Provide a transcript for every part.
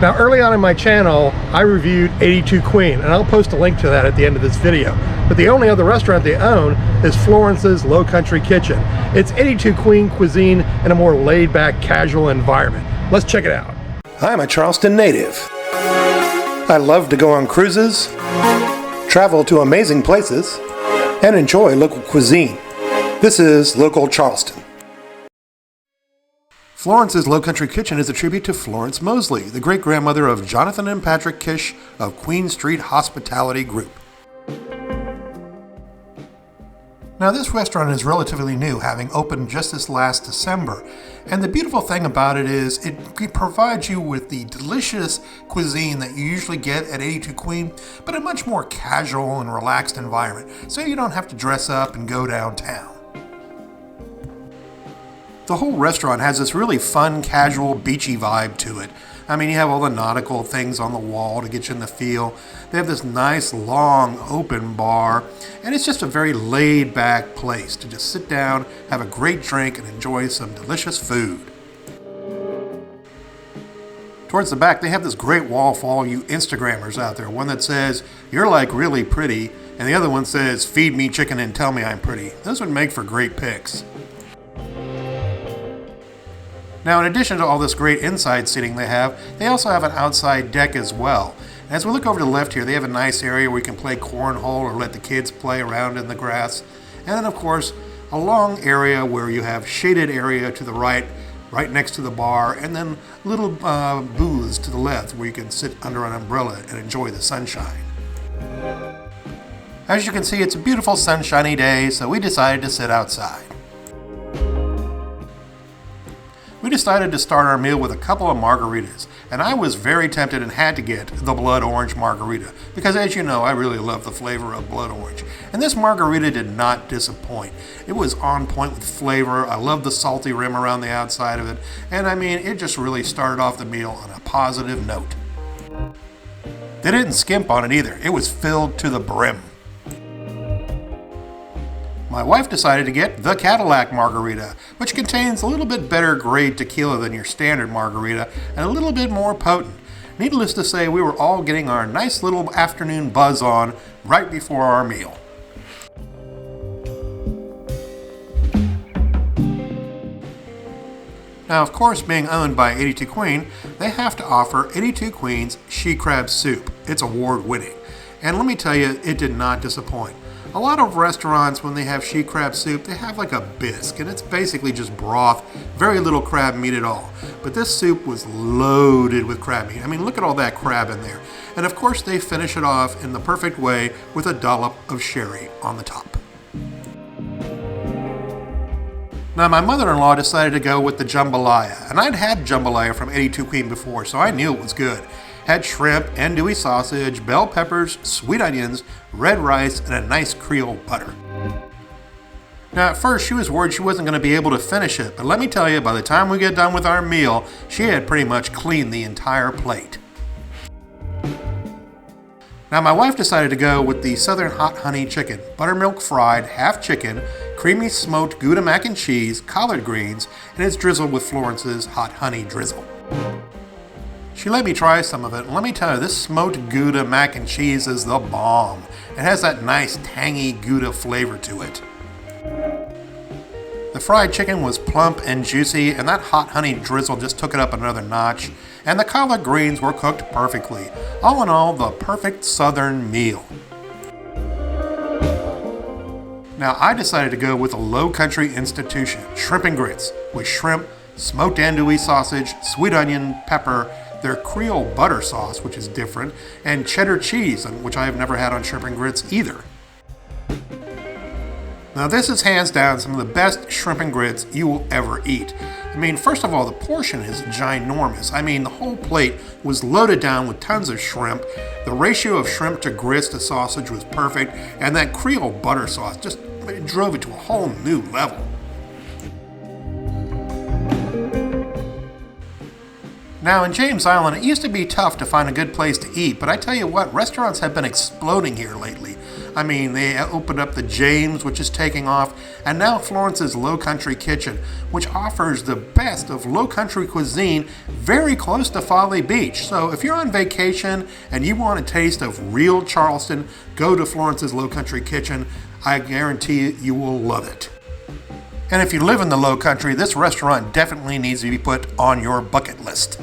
Now, early on in my channel, I reviewed 82 Queen, and I'll post a link to that at the end of this video. But the only other restaurant they own is Florence's Lowcountry Kitchen. It's 82 Queen cuisine in a more laid-back, casual environment. Let's check it out. I'm a Charleston native. I love to go on cruises, travel to amazing places, and enjoy local cuisine. This is local Charleston. Florence's Lowcountry Kitchen is a tribute to Florence Mosley, the great-grandmother of Jonathan and Patrick Kish of Queen Street Hospitality Group. Now, this restaurant is relatively new, having opened just this last December. And the beautiful thing about it is it provides you with the delicious cuisine that you usually get at 82 Queen, but a much more casual and relaxed environment, so you don't have to dress up and go downtown. The whole restaurant has this really fun, casual, beachy vibe to it. I mean, you have all the nautical things on the wall to get you in the feel. They have this nice, long, open bar, and it's just a very laid-back place to just sit down, have a great drink, and enjoy some delicious food. Towards the back, they have this great wall for all you Instagrammers out there. One that says, "You're like really pretty," and the other one says, "Feed me chicken and tell me I'm pretty." Those would make for great pics. Now, in addition to all this great inside seating they also have an outside deck as well. And as we look over to the left here, they have a nice area where you can play cornhole or let the kids play around in the grass. And then, of course, a long area where you have shaded area to the right next to the bar, and then little booths to the left where you can sit under an umbrella and enjoy the sunshine. As you can see, it's a beautiful sunshiny day, so we decided to sit outside. We decided to start our meal with a couple of margaritas, and I was very tempted and had to get the blood orange margarita because, as you know, I really love the flavor of blood orange. And this margarita did not disappoint. It was on point with flavor. I love the salty rim around the outside of it, and I mean, it just really started off the meal on a positive note. They didn't skimp on it either. It was filled to the brim. My wife decided to get the Cadillac margarita, which contains a little bit better grade tequila than your standard margarita and a little bit more potent. Needless to say, we were all getting our nice little afternoon buzz on right before our meal. Now, of course, being owned by 82 Queen, they have to offer 82 Queen's she crab soup. It's award-winning. And let me tell you, it did not disappoint. A lot of restaurants, when they have she crab soup, they have like a bisque, and it's basically just broth, very little crab meat at all. But this soup was loaded with crab meat. I mean, look at all that crab in there. And of course, they finish it off in the perfect way with a dollop of sherry on the top. Now, my mother-in-law decided to go with the jambalaya, and I'd had jambalaya from 82 Queen before, so I knew it was good. Had shrimp, andouille sausage, bell peppers, sweet onions, red rice, and a nice Creole butter. Now, at first, she was worried she wasn't going to be able to finish it, but let me tell you, by the time we get done with our meal, she had pretty much cleaned the entire plate. Now, my wife decided to go with the Southern Hot Honey Chicken, buttermilk fried, half chicken, creamy smoked Gouda mac and cheese, collard greens, and it's drizzled with Florence's hot honey drizzle. She let me try some of it, and let me tell you, this smoked Gouda mac and cheese is the bomb. It has that nice tangy Gouda flavor to it. The fried chicken was plump and juicy, and that hot honey drizzle just took it up another notch, and the collard greens were cooked perfectly. All in all, the perfect southern meal. Now, I decided to go with a Lowcountry institution, shrimp and grits, with shrimp, smoked andouille sausage, sweet onion, pepper, their Creole butter sauce, which is different, and cheddar cheese, which I have never had on shrimp and grits either. Now, this is hands down some of the best shrimp and grits you will ever eat. I mean, first of all, the portion is ginormous. I mean, the whole plate was loaded down with tons of shrimp. The ratio of shrimp to grits to sausage was perfect, and that Creole butter sauce just drove it to a whole new level. Now, in James Island, it used to be tough to find a good place to eat, but I tell you what, restaurants have been exploding here lately. I mean, they opened up the James, which is taking off, and now Florence's Lowcountry Kitchen, which offers the best of Lowcountry cuisine very close to Folly Beach. So if you're on vacation and you want a taste of real Charleston, go to Florence's Lowcountry Kitchen. I guarantee you will love it. And if you live in the Lowcountry, this restaurant definitely needs to be put on your bucket list.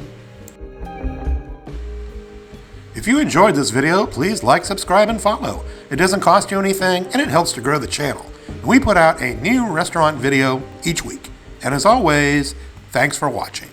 If you enjoyed this video, please like, subscribe, and follow. It doesn't cost you anything, and it helps to grow the channel. We put out a new restaurant video each week. And as always, thanks for watching.